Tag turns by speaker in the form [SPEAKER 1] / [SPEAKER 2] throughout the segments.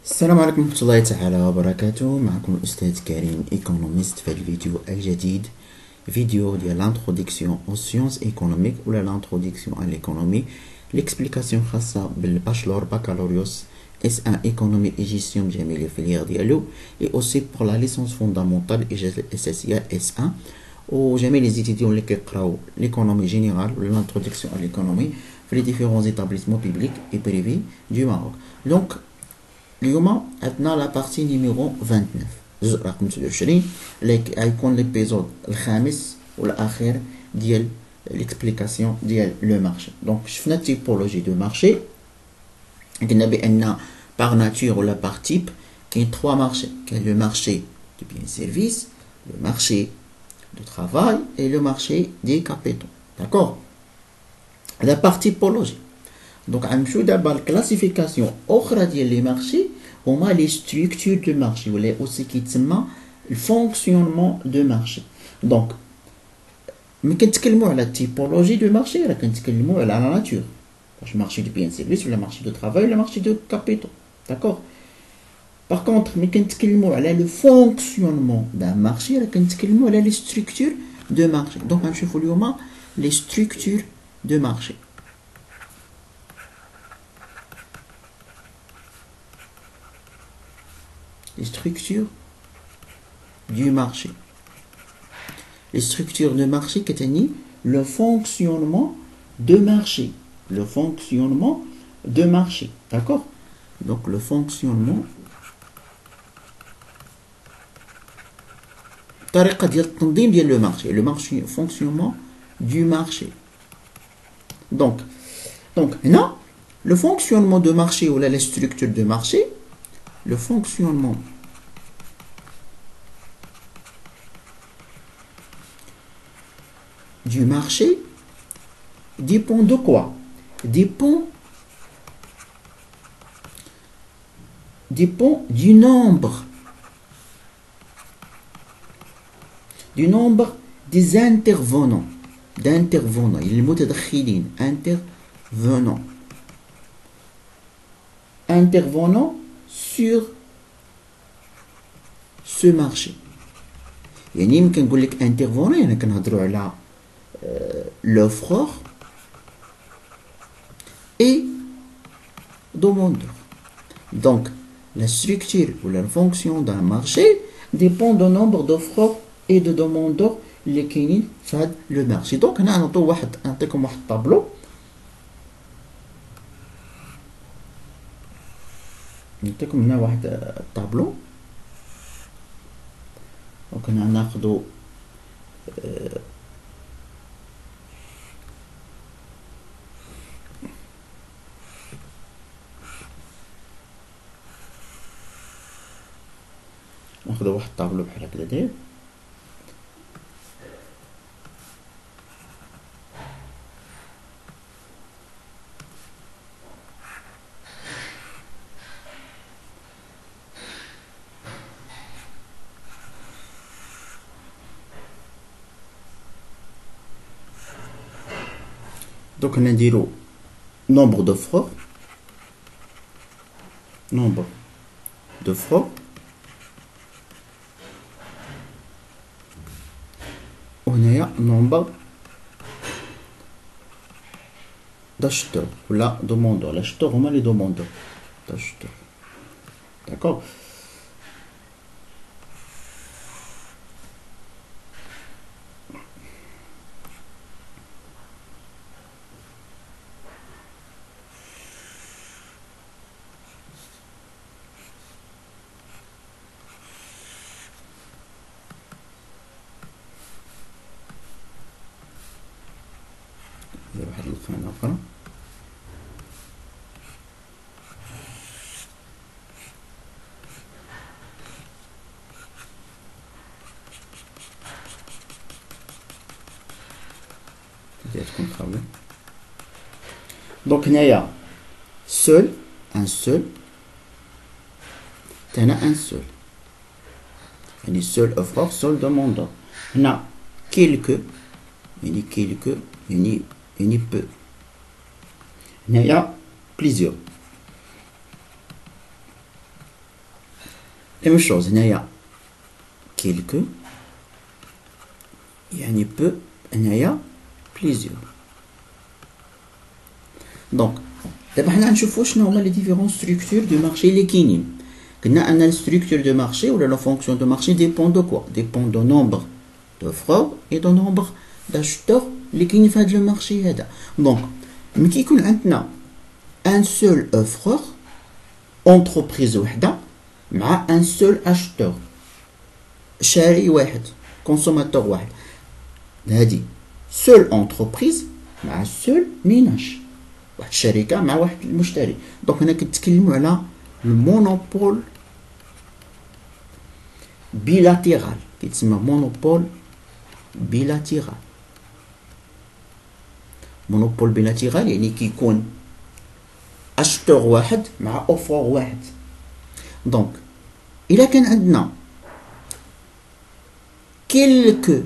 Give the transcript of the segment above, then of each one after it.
[SPEAKER 1] السلام عليكم ورحمة الله تعالى وبركاته. معكم الأستاذ كريم إيكونوميست في الفيديو الجديد، فيديو ديال l'introduction aux sciences économiques ولا l'introduction à l'économie، l'explication خاصة بالباشلور بكالوريوس S1 économie et gestion بجميع الفيليير ديالو، et aussi pour la licence fondamentale إجازة الأساسية S1 وجميع les étudiants اللي كيقراو l'économie générale ولا l'introduction à l'économie في les différents établissements publics et privés du Maroc. Donc اليوم عندنا لا بارتي نيميرو 29 الجزء رقم 29 اللي غيكون ليبيزود الخامس والاخير ديال ليكسبليكاسيون ديال لو مارشي. دونك شفنا تيبولوجي دو مارشي، قلنا بان باغ ناتور ولا باغ تيب كاين 3 مارشي، كاين لو مارشي دو بيان سيرفيس، لو مارشي دو ترافاي اي لو مارشي دي كابيتال. داكور، هذا باغ تيبولوجي. Donc, غنمشيو دابا الكلاسيفيكاسيون اخرى ديال لي مارشي هما لي ستركتور دو مارشي ولا اوسي كيتسمى الفونكسيونمون دو مارشي. دونك ملي كنتكلموا على التيبولوجي دو مارشي راه كنتكلموا على لا ناتور، واش مارشي دو بيان سيرفيس ولا مارشي دو ترافاي ولا مارشي دو كابيتال. داكور، باغ كونطخ ملي كنتكلموا على لو فونكسيونمون دان مارشي راه كنتكلموا على لي ستركتور دو مارشي. دونك غنشوفوا اليوم لي ستركتور دو مارشي. Les structures du marché. Les structures de marché, c'est le fonctionnement de marché. Le fonctionnement de marché. D'accord? Donc, le fonctionnement. طريقة ديال التنظيم ديال le marché. Le marché, fonctionnement du marché. Donc, هنا le fonctionnement de marché ou les structures de marché, le fonctionnement du marché dépend de quoi? Dépend du nombre des intervenants, intervenants sur ce marché. يعني يمكن نقول لك intervenant يعني كنهضروا على l'offreur et demandeur. Donc la structure ou la fonction d'un marché dépend du nombre d'offreurs et de demandeurs اللي كاينين في هذا لو مارشي. دونك هنا نعطيكم واحد الطابلو، نعطيكم هنا واحد الطابلو. دونك هنا ناخذوا واحد الطابلو بحال هكذا داير. دونك هنا نديرو nombre d'offres وهنايا nombre d'acheteurs ولا demandeurs. l'acheteurs هما لي demandeurs d'acheteurs. داكور، ندير واحد الخانة أخرى. تكون خاوية. دونك هنايا seul un seul تانا un seul يعني seul offreur seul demandeur. هنا quelques يعني peu. هنايا plusieurs la même chose هنايا quelques يعني peu هنايا plusieurs. دونك دابا حنا غنشوفو شنو هما لي ديفيرون ستركتور دو مارشي اللي كاينين. قلنا ان الستركتور دو مارشي ولا لا فونكسيون دو مارشي ديبون دو كوا؟ ديبون دو نومبر دوفرور اي دو نومبر داشتور اللي كاينين في هذا المارشي هذا. دونك ملي كيكون عندنا ان سول اوفرور اونتربريز وحده مع ان سول اشتور شاري واحد كونسوماتور واحد، هادي سول اونتربريز مع سول ميناج، واحد الشركه مع واحد المشتري. دونك هنا كنتكلموا على المونوبول بيلاتيرال، كيتسمى مونوبول بيلاتيرال. مونوبول بيلاتيرال يعني كيكون اشتور واحد مع اوفور واحد. دونك الا كان عندنا كيلكو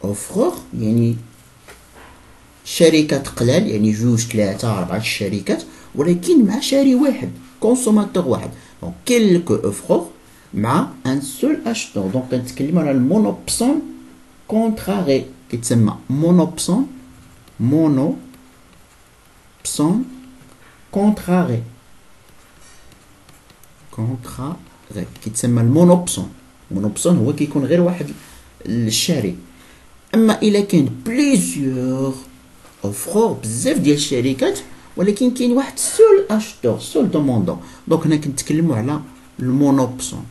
[SPEAKER 1] اوفرور يعني شركات قلال، يعني جوج ثلاثة أربعة الشركات ولكن مع شاري واحد كونسوماتور واحد. دونك كيلكو اوفرور مع ان سول اشتور. دونك كنتكلمو على المونوبسون كونتراري، كيتسمى مونوبسون كونتراري كيتسمى المونوبسون. المونوبسون هو كيكون غير واحد الشاري. اما الا كاين بليزيور اوفرور بزاف ديال الشركات ولكن كاين واحد سول اشتور سول دوموندون، دونك هنا كنتكلموا على المونوبسون.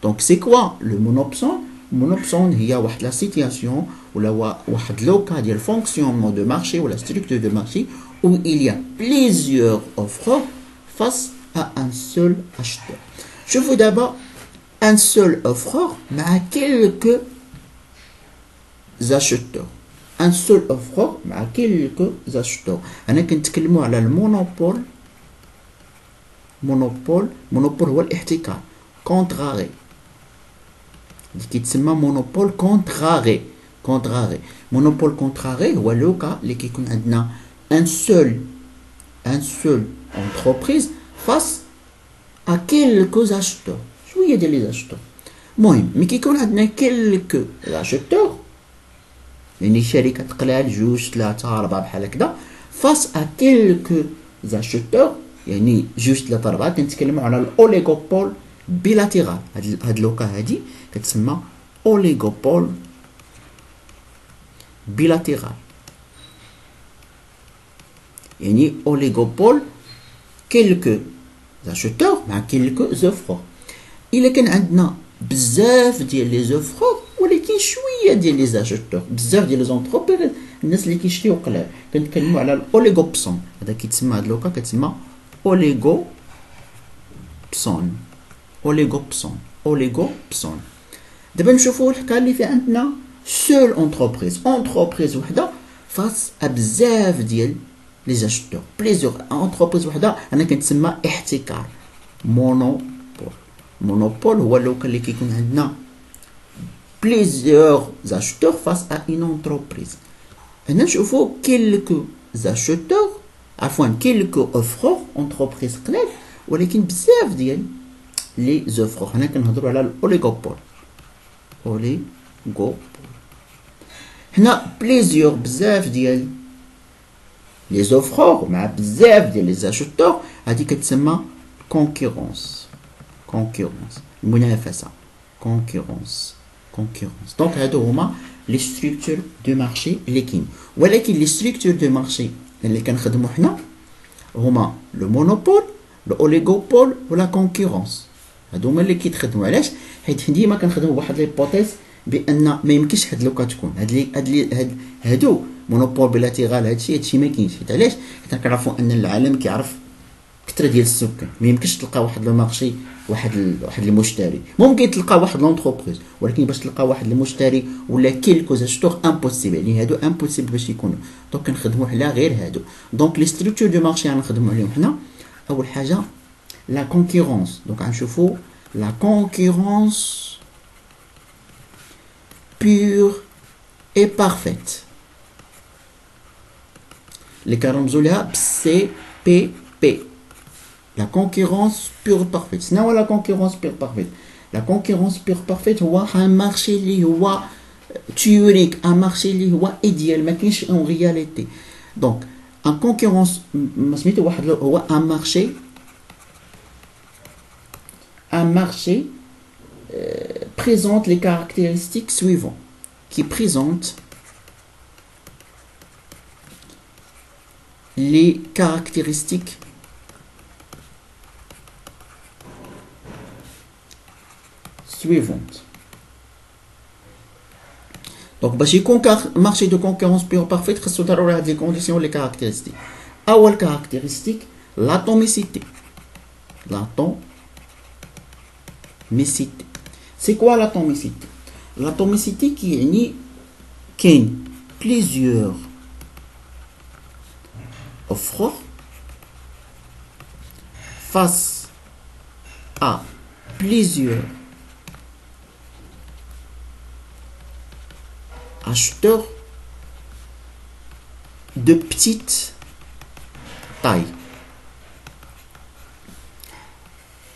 [SPEAKER 1] دونك سي كوا لو مونوبسون؟ المونوبسون هي واحد لا سيتياسيون ولا واحد لوكا ديال فونكسيونمون دو مارشي ولا ستركتور دو مارشي où il y a plusieurs offres face à un seul acheteur. شوفوا دابا un seul offreur مع quelques acheteurs. un seul offreur مع quelques acheteurs. أنا كنتكلموا على المونوبول. مونوبول هو الاحتكار كونتراري، اللي كيتسمى مونوبول كونتراري. مونوبول كونتراري هو لوكا اللي كيكون عندنا un seul entreprise face à quelques acheteurs. شويه ديال لي acheteurs. المهم ملي كيكون عندنا quelques acheteurs يعني شركات قلال جوج ثلاثة أربعة بحال هكذا face à quelques acheteurs يعني جوج ثلاثة أربعة، كنتكلموا على الأوليغوبول بيلاتيرال. هاد لوكا هادي كتسمى أوليغوبول بيلاتيرال، يعني أوليغوبول كيلكو زاشوتور مع كيلكو زوفرور. إلا كان عندنا بزاف ديال لي زوفرور ولكن شويه ديال لي زاشوتور، بزاف ديال لي زونتروبريز الناس اللي كيشريو قلال، كنتكلموا على الأوليغوبسون. هذا كيتسمى هاد لوكا كتسمى أوليغوبسون. دابا نشوفوا الحكايه اللي فيها عندنا سول اونتربريز وحده فاس ا بزاف ديال لي زاشتور. بليزيور اونتربريز وحده انا كنتسمى احتكار مونوبول هو لوكا اللي كيكون عندنا بليزيور زاشتور فاس ا اون اونتربريز. هنا نشوفوا كيلكو زاشتور كيلكو اوفرور اونتربريز قلال ولكن بزاف ديال لي زوفرور. هنا كنهضروا على الاوليغوبول. هنا بليزيور بزاف ديال لي زوفرور مع بزاف ديال لي زاشوتور، هادي كتسمى كونكورونس المنافسه. كونكورونس دونك هادو هما لي ستركتور دو مارشي اللي كاين. ولكن لي ستركتور دو مارشي اللي كنخدمو حنا هما لو مونوبول الاوليغوبول ولا كونكورونس. هادو هما اللي كيتخدموا. علاش؟ حيت ديما كنخدموا بواحد ليبوتيز بان ما يمكنش هاد لوكا تكون هادو مونوبول بيلاتيرال. هادشي ما كاينش. حيت علاش؟ حيت كنعرفوا ان العالم كيعرف كثره ديال السكان، ما يمكنش تلقى واحد لو مارشي واحد المشتري. ممكن تلقى واحد لونتربريز ولكن باش تلقى واحد المشتري ولا كيلكو زاشتور امبوسيبل، يعني هادو امبوسيبل باش يكونوا. دونك كنخدموا على غير هادو. دونك لي ستركتور دو مارشي غنخدموا عليهم حنا. اول حاجه لا كونكورونس. دونك غنشوفوا لا كونكورونس pure et parfaite اللي كنرمزوا لها ب سي بي بي. la concurrence pure parfaite. C'est quoi la concurrence pure parfaite? La concurrence pure parfaite c'est un marché qui est théorique, un marché qui est idéal, mais qui est en réalité. Donc, en concurrence, un marché présente les caractéristiques suivantes, qui présente les caractéristiques suivantes. Donc, باش يكون marché de concurrence pure parfaite, خاصو ضروري هاد les conditions les caractéristiques. أول caractéristique, l'atomicité. L'atomicité. C'est quoi l'atomicité? L'atomicité qui est كاين plusieurs offres face à plusieurs acheteurs de petite taille.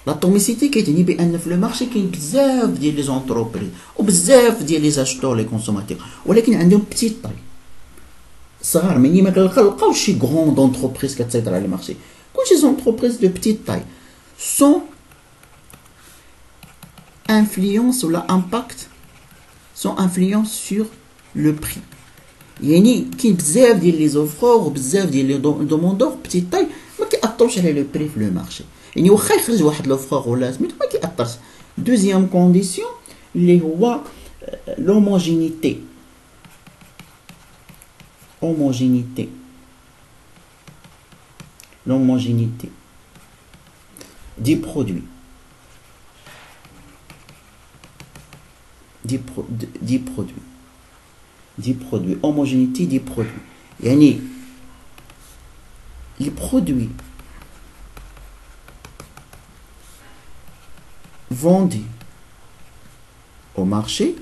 [SPEAKER 1] L'atomicité كيتعني بان في المارشي كاين بزاف ديال لي زونتربريز وبزاف ديال لي زاشتور لي كونسوماتور ولكن عندهم بتيت طاي صغار مني ما كنلقاوش شي غروند انتربريز كتسيطر على المارشي كلشي زونتربريز دو بتيت طاي سون انفلونس ولا امباكت سون انفلونس سور لو بري يعني كاين بزاف ديال لي زوفرور وبزاف ديال لي دوموندور بتيت طاي ما كيأثروش على لو بري في لو مارشي يعني واخا يخرج واحد لوفرور ولا سميتو ما كيأثرش. دوزيام كونديسيون اللي هو l'homogénéité des produits homogénéité des produits يعني les produits vendus au marché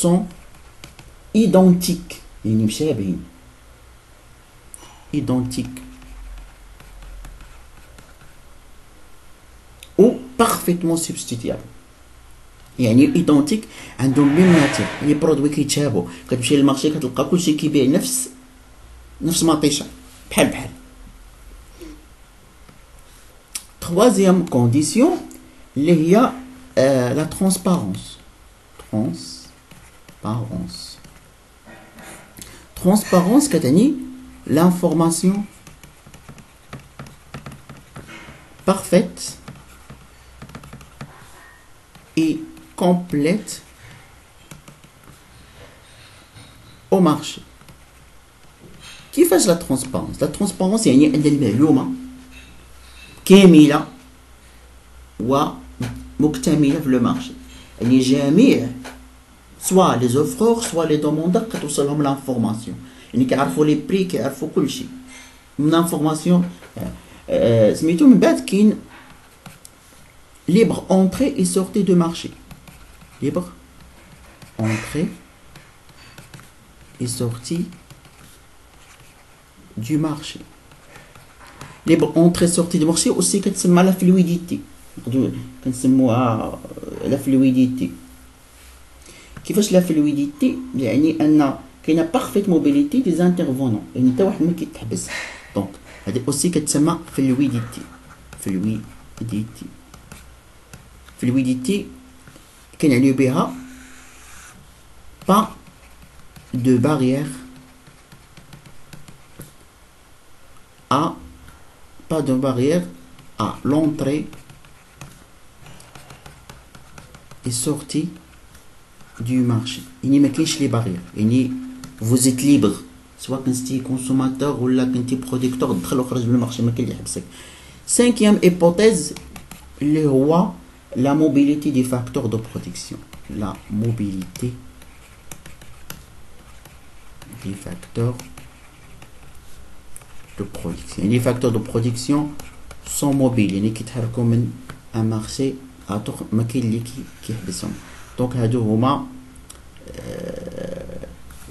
[SPEAKER 1] sont identiques ou parfaitement substituables يعني identique عندهم même matière les produits كيتشابهوا كتمشي للمارشي كتلقى كلشي كيبيع نفس مطيشه بحال troisième condition اللي هي la transparence كتعني l'information parfaite et complète au marché. كيفاش la transparence يعني أن المعلومة كاملة ومكتملة في لو مارشي يعني جميع سوا لي زوفرور سوا لي دوموندور كتوصلهم لانفورماسيون يعني كيعرفوا لي بري كيعرفوا كلشي من انفورماسيون سميتو. من بعد كاين libre entrée et sortie du marché. Libre entrée et sortie du marché. Libre entrée et sortie du marché aussi كتسمى la fluidité. كنسموها la fluidité. كيفاش la fluidité يعني أن كاينة parfaite mobilité des intervenants يعني حتى واحد ما كيتحبس. دونك هذه aussi كتسمى fluidité كنعنيو بها pas de barrière à l'entrée et sortie du marché. يعني ما كاينش لي بارير يعني vous êtes libre سواء كنتي كونسوماتور ولا كنتي بروديكتور دخل وخرج من المارشي ما كاين اللي يحبسك. cinquième hypothèse اللي هو la mobilité des facteurs de production. La mobilité des facteurs de production. Les facteurs de production sont mobiles. يعني كيتحركوا من un marché à autre ما كاين اللي كيحبسهم. Donc هادو هما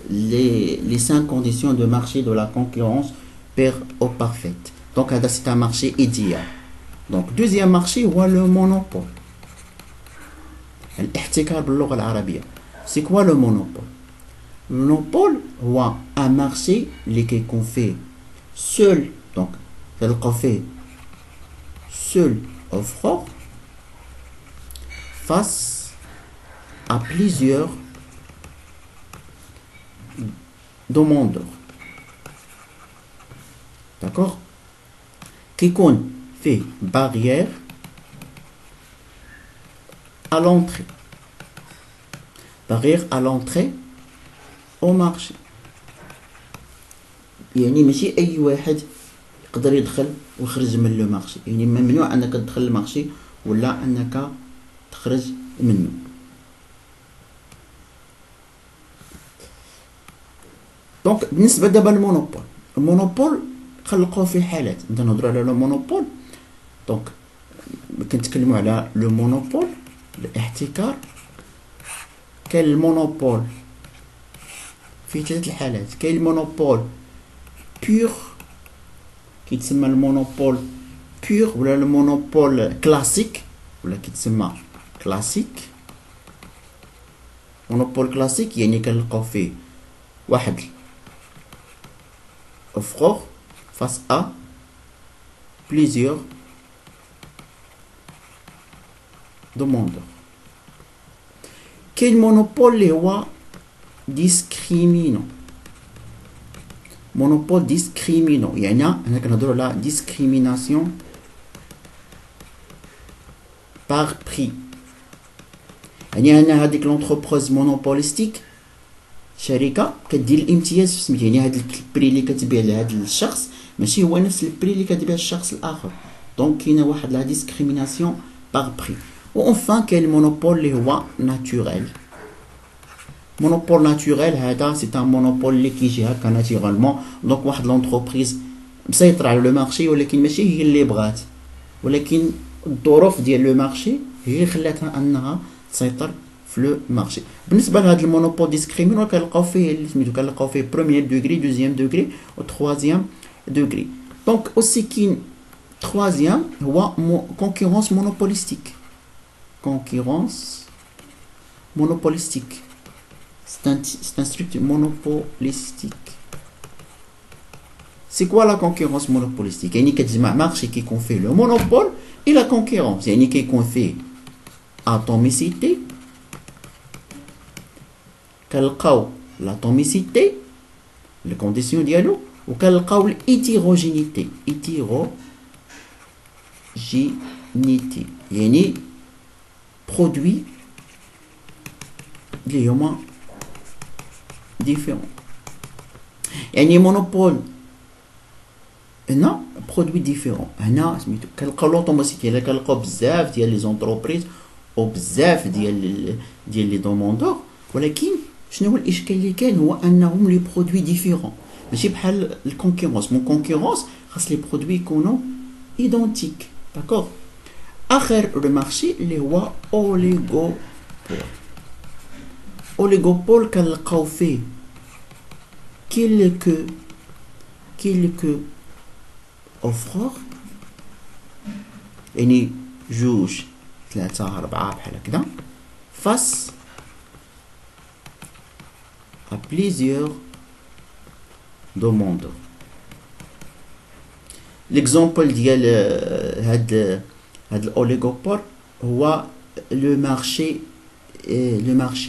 [SPEAKER 1] les 5 conditions de marché de la concurrence pair au parfaite. Donc c'est un marché idéal. Donc deuxième marché هو le monopole. الاحتكار باللغة العربية. C'est quoi le monopole? Le monopole هو un marché اللي qu'on fait seul, donc qu'on fait seul offreur face à plusieurs demandeurs. D'accord? Qui fait barrière à l'entrée. Barrière à l'entrée au marché. يعني ماشي أي واحد يقدر يدخل ويخرج من لو مارشي. يعني ممنوع أنك تدخل المارشي ولا أنك تخرج منه. دونك بالنسبة دابا للمونوبول. المونوبول خلقوه في حالات. نبدا نهضروا على لو مونوبول. دونك كنتكلموا على لو مونوبول الاحتكار. كاين المونوبول في ثلاث الحالات. كاين المونوبول بيور كيتسمى المونوبول بيور ولا المونوبول كلاسيك ولا كيتسمى كلاسيك. مونوبول كلاسيك يعني كنلقاو فيه واحد offreur face à plusieurs demandeurs. كاين مونوبول اللي هو discriminant. monopole discriminant يعني هنا كنهضروا على discrimination par prix. يعني أنا هذيك لونتربريز مونوبوليستيك شركة كدير الامتياز في سميتو. يعني هاد البري اللي كتبيع لهاد الشخص ماشي هو نفس البري اللي كتبيع للشخص الآخر. دونك كاينة واحد لا discrimination par prix. وانفان كاين المونوبول اللي هو ناتوريل. مونوبول ناتوريل هذا سي ان مونوبول اللي كيجي هكا ناتورالمون. دونك واحد لونتربريز مسيطرة على لو مارشي ولكن ماشي هي اللي بغات، ولكن الظروف ديال لو مارشي هي اللي خلاتها انها تسيطر في لو مارشي. بالنسبه لهذا المونوبول ديسكريمينون كنلقاو فيه اللي سميتو كنلقاو فيه بروميير دوغري دوزيام دوغري و تروازيام دوغري. دونك اوسي كاين تروازيام هو كونكورونس مونوبوليستيك. كونكورونس مونوبوليستيك c'est un structure monopolistique. C'est quoi la concurrence monopolistique? يعني كتجمع مارشي كيكون فيه لو مونوبول et la concurrence. يعني كيكون فيه atomicité. كنلقاو l'atomicité les conditions ديالو وكنلقاو الhétérogénéité. hétérogénéité يعني produit اللي هما différents. يعني مونوبول هنا برودوي ديفيرون. هنا سميتو كنلقاو لوطوماسيتي. هنا كنلقاو بزاف ديال لي زونتربريز او بزاف ديال لي دوموندور، ولكن شنو هو الاشكال اللي كاين هو انهم لي برودوي ديفيرون ماشي بحال الكونكورونس. مون كونكورونس خاص لي برودوي يكونوا ايدونتيك. داكوغ. اخر لو مارشي اللي هو اوليغوبول. اوليغوبول كنلقاو فيه quelques offreurs يعني جوج ثلاثة أربعة بحال هكذا face à plusieurs demandeurs. l'exemple ديال هاد الاوليغوبول هو لو مارشي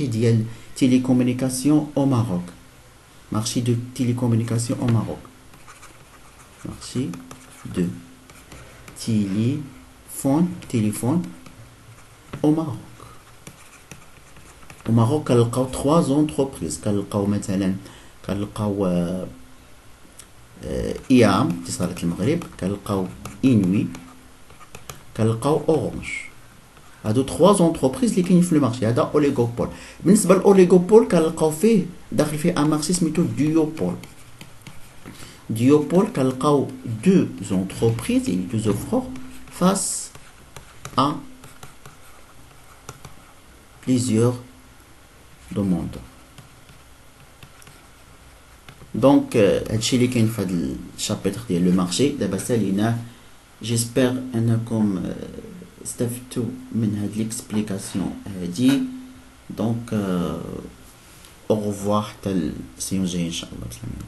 [SPEAKER 1] ديال télécommunication au Maroc. Marché de télécommunication au Maroc. Marché de téléphone au Maroc. Au Maroc, كنلقاو 3 entreprises. كنلقاو مثلا إيام اتصالات المغرب، كنلقاو إنوي، كنلقاو أورانج. هادو 3 entreprises اللي كاينين في المارشي. هذا اوليغوبول. بالنسبه للاوليغوبول كنلقاو فيه داخل فيه ان مارشي سميتو ديوبول. ديوبول كنلقاو 2 entreprises يعني 2 offreurs face à plusieurs demandeurs. دونك هادشي اللي كاين في هاد الشابتر ديال لو مارشي. دابا ساليناه. جيسبر انكم استفدتوا من هاد ليكسبليكاسيون هادي. دونك او revoir حتى السيون الجاي ان شاء الله. بسلامه.